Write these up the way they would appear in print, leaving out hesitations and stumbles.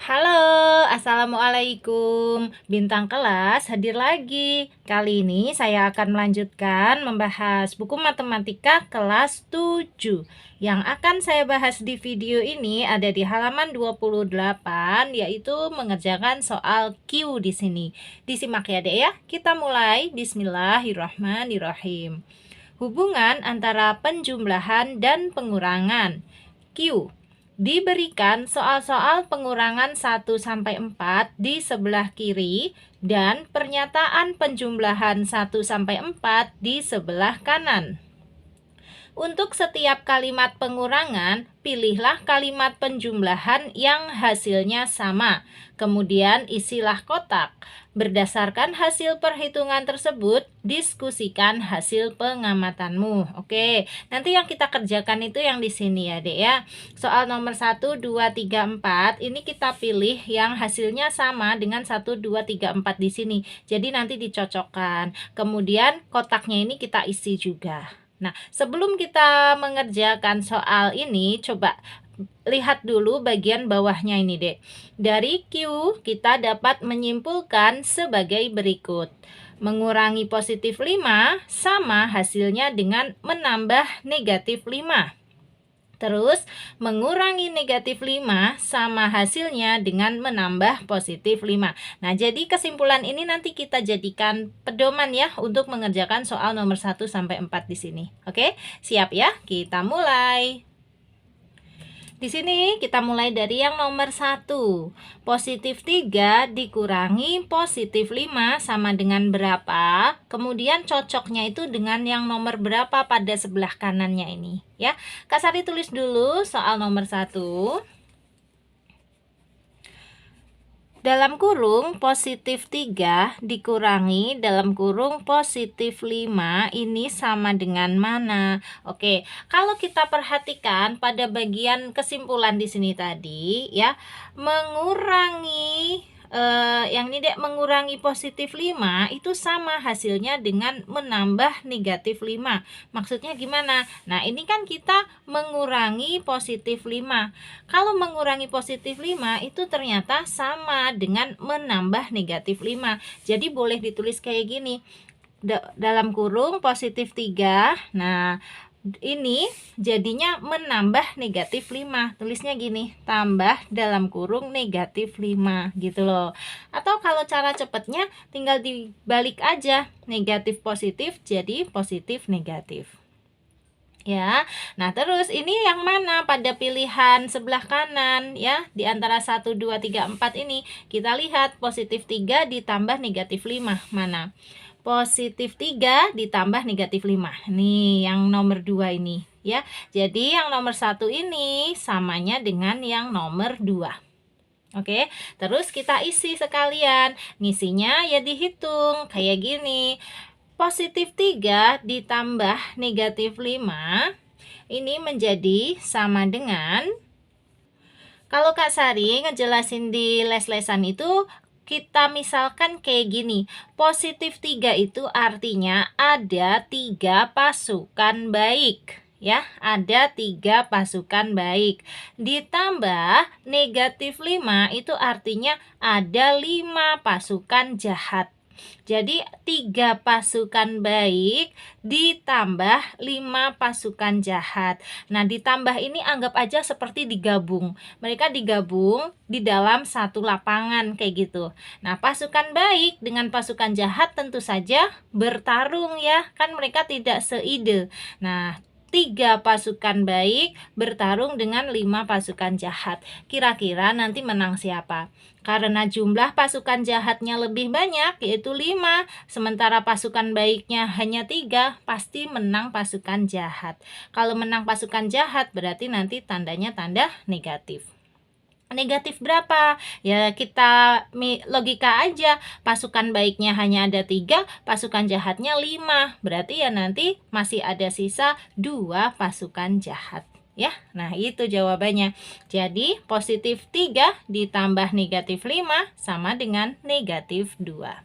Halo, assalamualaikum. Bintang kelas hadir lagi. Kali ini saya akan melanjutkan membahas buku matematika kelas 7. Yang akan saya bahas di video ini ada di halaman 28, yaitu mengerjakan soal Q di sini. Disimak ya, Dek ya. Kita mulai. Bismillahirrahmanirrahim. Hubungan antara penjumlahan dan pengurangan. Q. Diberikan soal-soal pengurangan 1-4 di sebelah kiri dan pernyataan penjumlahan 1-4 di sebelah kanan. Untuk setiap kalimat pengurangan, pilihlah kalimat penjumlahan yang hasilnya sama. Kemudian isilah kotak. Berdasarkan hasil perhitungan tersebut, diskusikan hasil pengamatanmu. Oke, nanti yang kita kerjakan itu yang di sini ya, Dek ya. Soal nomor 1, 2, 3, 4, ini kita pilih yang hasilnya sama dengan 1, 2, 3, 4 di sini. Jadi nanti dicocokkan. Kemudian kotaknya ini kita isi juga. Nah, sebelum kita mengerjakan soal ini, coba lihat dulu bagian bawahnya ini, Dek. Dari Q, kita dapat menyimpulkan sebagai berikut. Mengurangi positif 5 sama hasilnya dengan menambah negatif 5. Terus, mengurangi negatif 5 sama hasilnya dengan menambah positif 5. Nah, jadi kesimpulan ini nanti kita jadikan pedoman ya untuk mengerjakan soal nomor 1-4 di sini. Oke, siap ya? Kita mulai. Di sini kita mulai dari yang nomor 1. Positif 3 dikurangi positif 5 sama dengan berapa? Kemudian cocoknya itu dengan yang nomor berapa pada sebelah kanannya ini ya. Kak Sari tulis dulu soal nomor 1. Dalam kurung positif 3 dikurangi dalam kurung positif 5 ini sama dengan mana? Oke, kalau kita perhatikan pada bagian kesimpulan di sini tadi ya, mengurangi yang ini Dek, mengurangi positif 5 itu sama hasilnya dengan menambah negatif 5. Maksudnya gimana? Nah, ini kan kita mengurangi positif 5. Kalau mengurangi positif 5 itu ternyata sama dengan menambah negatif 5. Jadi boleh ditulis kayak gini. Dalam kurung positif 3. Nah, ini jadinya menambah negatif 5. Tulisnya gini, tambah dalam kurung negatif 5 gitu loh. Atau kalau cara cepatnya tinggal dibalik aja, negatif positif jadi positif negatif. Ya, nah terus ini yang mana pada pilihan sebelah kanan ya, di antara 1, 2, 3, 4 ini kita lihat positif 3 ditambah negatif 5 mana? Positif 3 ditambah negatif 5. Nih yang nomor 2 ini ya. Jadi yang nomor 1 ini samanya dengan yang nomor 2. Oke, terus kita isi sekalian. Ngisinya ya dihitung kayak gini. Positif 3 ditambah negatif 5 ini menjadi sama dengan, kalau Kak Sari ngejelasin di les-lesan itu kita misalkan kayak gini, positif 3 itu artinya ada 3 pasukan baik ya, ada 3 pasukan baik, ditambah negatif 5 itu artinya ada 5 pasukan jahat. Jadi 3 pasukan baik ditambah 5 pasukan jahat. Nah, ditambah ini anggap aja seperti digabung. Mereka digabung di dalam satu lapangan kayak gitu. Nah, pasukan baik dengan pasukan jahat tentu saja bertarung ya. Kan mereka tidak seide. Nah, 3 pasukan baik bertarung dengan 5 pasukan jahat. Kira-kira nanti menang siapa? Karena jumlah pasukan jahatnya lebih banyak, yaitu 5, sementara pasukan baiknya hanya 3, pasti menang pasukan jahat. Kalau menang pasukan jahat berarti nanti tandanya tanda negatif. Negatif berapa? Ya kita logika aja, pasukan baiknya hanya ada 3, pasukan jahatnya 5, berarti ya nanti masih ada sisa 2 pasukan jahat ya. Nah, itu jawabannya. Jadi positif 3 ditambah negatif 5 sama dengan negatif 2.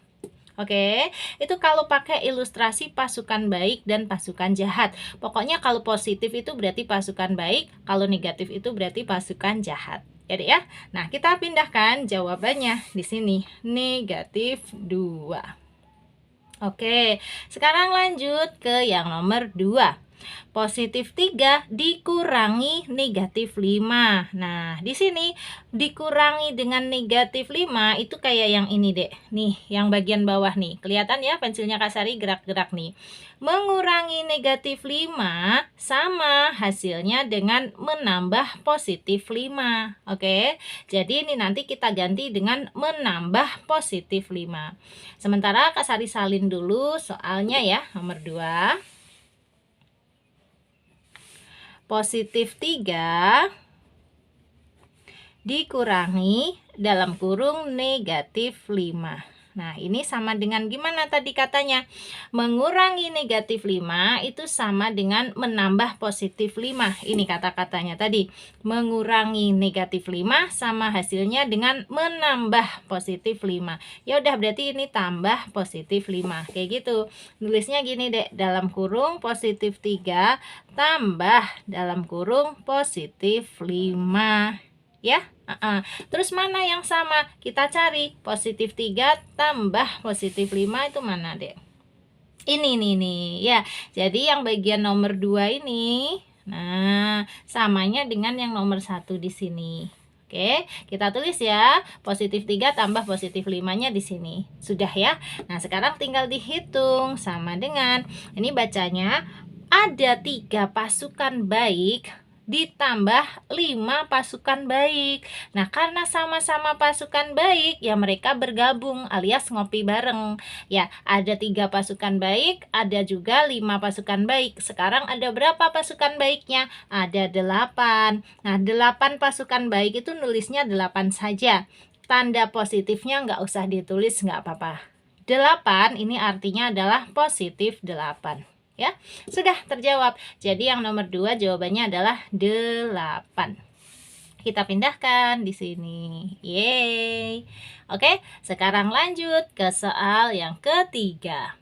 Oke, itu kalau pakai ilustrasi pasukan baik dan pasukan jahat. Pokoknya kalau positif itu berarti pasukan baik, kalau negatif itu berarti pasukan jahat Ya, Dek ya. Nah, kita pindahkan jawabannya di sini, negatif 2. Oke, sekarang lanjut ke yang nomor 2. Positif 3 dikurangi negatif 5. Nah, di sini dikurangi dengan negatif 5 itu kayak yang ini, Dek. Nih, yang bagian bawah nih. Kelihatan ya pensilnya Kak Sari gerak-gerak nih. Mengurangi negatif 5 sama hasilnya dengan menambah positif 5. Oke, jadi ini nanti kita ganti dengan menambah positif 5. Sementara Kak Sari salin dulu soalnya ya, nomor 2. Positif 3 dikurangi dalam kurung negatif 5. Nah, ini sama dengan gimana tadi katanya? Mengurangi negatif 5 itu sama dengan menambah positif 5. Ini kata-katanya tadi. Mengurangi negatif 5 sama hasilnya dengan menambah positif 5. Ya udah, berarti ini tambah positif 5. Kayak gitu. Nulisnya gini, Dek. Dalam kurung positif 3 tambah dalam kurung positif 5. Ya. Terus mana yang sama? Kita cari positif 3 tambah positif 5 itu mana, Dek? Ini nih ya. Jadi yang bagian nomor 2 ini, nah, samanya dengan yang nomor 1 di sini. Oke, kita tulis ya. Positif 3 tambah positif 5-nya di sini. Sudah ya. Nah, sekarang tinggal dihitung sama dengan ini bacanya ada 3 pasukan baik ditambah 5 pasukan baik. Nah, karena sama-sama pasukan baik, ya mereka bergabung alias ngopi bareng. Ya, ada 3 pasukan baik, ada juga 5 pasukan baik. Sekarang ada berapa pasukan baiknya? Ada 8. Nah, 8 pasukan baik itu nulisnya 8 saja. Tanda positifnya nggak usah ditulis, nggak apa-apa. 8 ini artinya adalah positif 8. Ya, sudah terjawab. Jadi yang nomor 2 jawabannya adalah 8. Kita pindahkan di sini. Yeay. Oke, sekarang lanjut ke soal yang ketiga.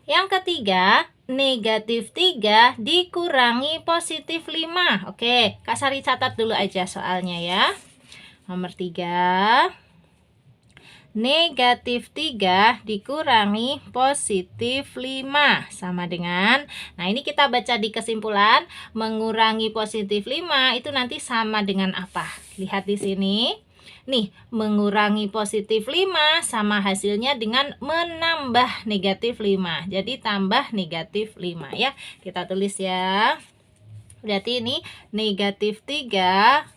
Yang ketiga, negatif 3 dikurangi positif 5. Oke, Kak Sari catat dulu aja soalnya ya. Nomor 3. Negatif 3 dikurangi positif 5 sama dengan, nah ini kita baca di kesimpulan, mengurangi positif 5 itu nanti sama dengan apa? Lihat di sini. Nih, mengurangi positif 5 sama hasilnya dengan menambah negatif 5. Jadi tambah negatif 5 ya. Kita tulis ya. Berarti ini negatif 3.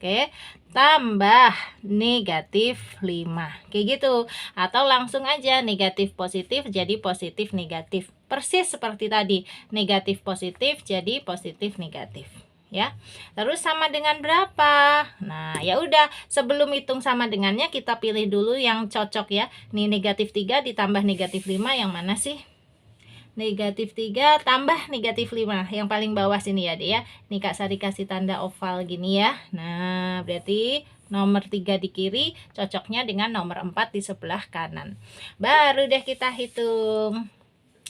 Oke, tambah negatif 5. Kayak gitu. Atau langsung aja negatif positif jadi positif negatif. Persis seperti tadi. Negatif positif jadi positif negatif. Ya. Terus sama dengan berapa? Nah, ya udah, sebelum hitung sama dengannya kita pilih dulu yang cocok ya. Nih negatif 3 ditambah negatif 5 yang mana sih? Negatif 3 tambah negatif 5 yang paling bawah sini ya, Dek ya. Nih Kak Sari kasih tanda oval gini ya. Nah, berarti nomor 3 di kiri cocoknya dengan nomor 4 di sebelah kanan. Baru deh kita hitung.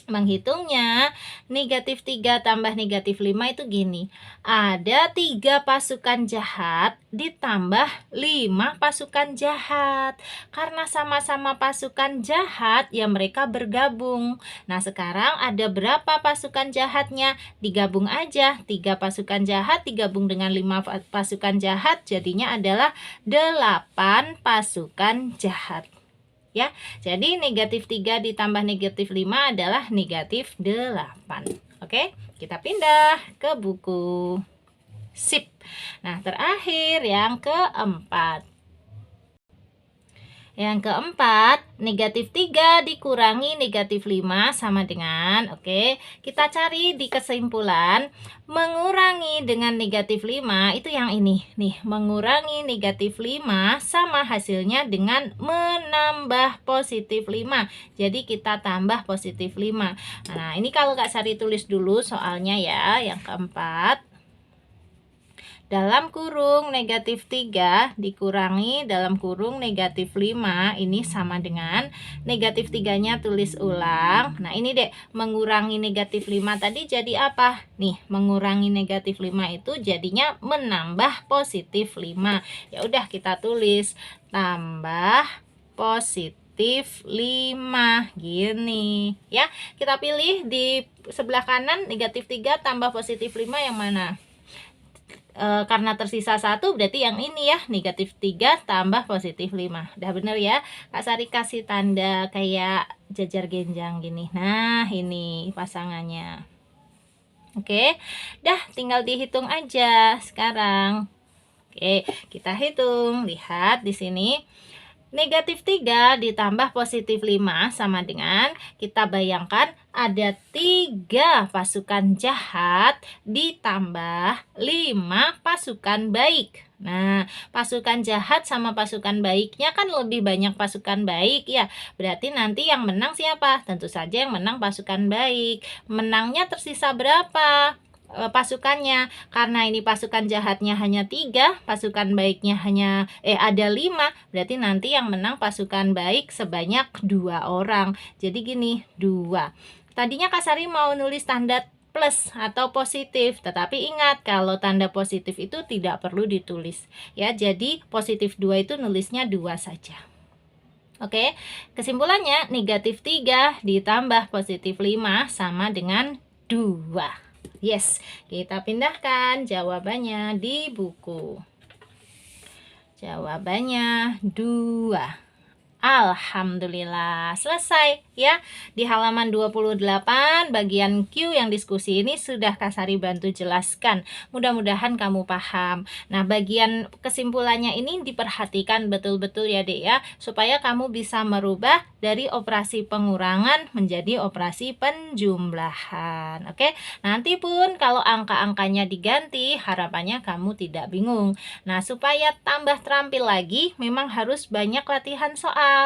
Menghitungnya, negatif 3 tambah negatif 5 itu gini. Ada 3 pasukan jahat ditambah 5 pasukan jahat. Karena sama-sama pasukan jahat, ya mereka bergabung. Nah, sekarang ada berapa pasukan jahatnya? Digabung aja. 3 pasukan jahat digabung dengan 5 pasukan jahat, jadinya adalah 8 pasukan jahat. Ya, jadi negatif 3 ditambah negatif 5 adalah negatif 8. Oke, kita pindah ke buku. Sip. Nah, terakhir yang keempat. Yang keempat, negatif 3 dikurangi negatif 5 sama dengan, oke, kita cari di kesimpulan, mengurangi dengan negatif 5 itu yang ini. Nih, mengurangi negatif 5 sama hasilnya dengan menambah positif 5. Jadi kita tambah positif 5. Nah, ini kalau Kak Sari tulis dulu soalnya ya, yang keempat. dalam kurung negatif 3 dikurangi dalam kurung negatif 5 ini sama dengan negatif 3-nya tulis ulang. Nah ini dek, mengurangi negatif 5 tadi jadi apa? Nih, mengurangi negatif 5 itu jadinya menambah positif 5. Ya udah kita tulis tambah positif 5 gini ya. Kita pilih di sebelah kanan negatif 3 tambah positif 5 yang mana? Karena tersisa 1 berarti yang ini ya, negatif 3 tambah positif 5. Udah bener ya. Kak Sari kasih tanda kayak jajar genjang gini. Nah ini pasangannya. Oke, dah tinggal dihitung aja sekarang. Oke, kita hitung. Lihat di sini. Negatif 3 ditambah positif 5 sama dengan, kita bayangkan ada 3 pasukan jahat ditambah 5 pasukan baik. Nah, pasukan jahat sama pasukan baiknya kan lebih banyak pasukan baik ya. Berarti nanti yang menang siapa? Tentu saja yang menang pasukan baik. Menangnya tersisa berapa? Pasukannya, karena ini pasukan jahatnya hanya 3, pasukan baiknya hanya ada 5, berarti nanti yang menang pasukan baik sebanyak 2 orang. Jadi gini, 2. Tadinya Kak Sari mau nulis tanda plus atau positif, tetapi ingat kalau tanda positif itu tidak perlu ditulis ya. Jadi positif 2 itu nulisnya 2 saja. Oke, kesimpulannya negatif 3 ditambah positif 5 sama dengan 2. Yes, kita pindahkan jawabannya di buku. Jawabannya 2. Alhamdulillah, selesai ya. Di halaman 28 bagian Q yang diskusi ini sudah Kak Sari bantu jelaskan. Mudah-mudahan kamu paham. Nah, bagian kesimpulannya ini diperhatikan betul-betul ya Dek ya, supaya kamu bisa merubah dari operasi pengurangan menjadi operasi penjumlahan. Oke, nanti pun kalau angka-angkanya diganti, harapannya kamu tidak bingung. Nah, supaya tambah terampil lagi, memang harus banyak latihan soal.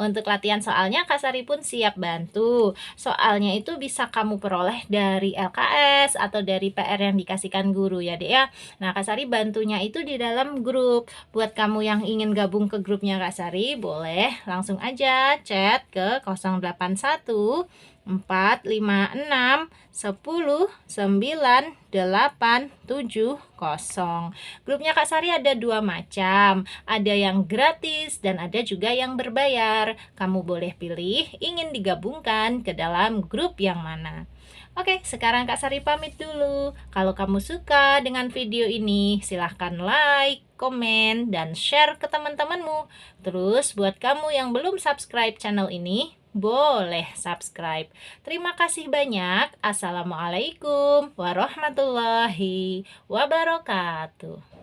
Untuk latihan soalnya Kak Sari pun siap bantu. Soalnya itu bisa kamu peroleh dari LKS atau dari PR yang dikasihkan guru ya Dek ya. Nah, Kak Sari bantunya itu di dalam grup. Buat kamu yang ingin gabung ke grupnya Kak Sari, boleh langsung aja chat ke 081 456 10 9 8 7 0. Grupnya Kak Sari ada 2 macam, ada yang gratis dan ada juga yang berbayar. Kamu boleh pilih ingin digabungkan ke dalam grup yang mana. Oke, sekarang Kak Sari pamit dulu. Kalau kamu suka dengan video ini, silahkan like, komen, dan share ke teman-temanmu. Terus buat kamu yang belum subscribe channel ini, boleh subscribe. Terima kasih banyak. Assalamualaikum warahmatullahi wabarakatuh.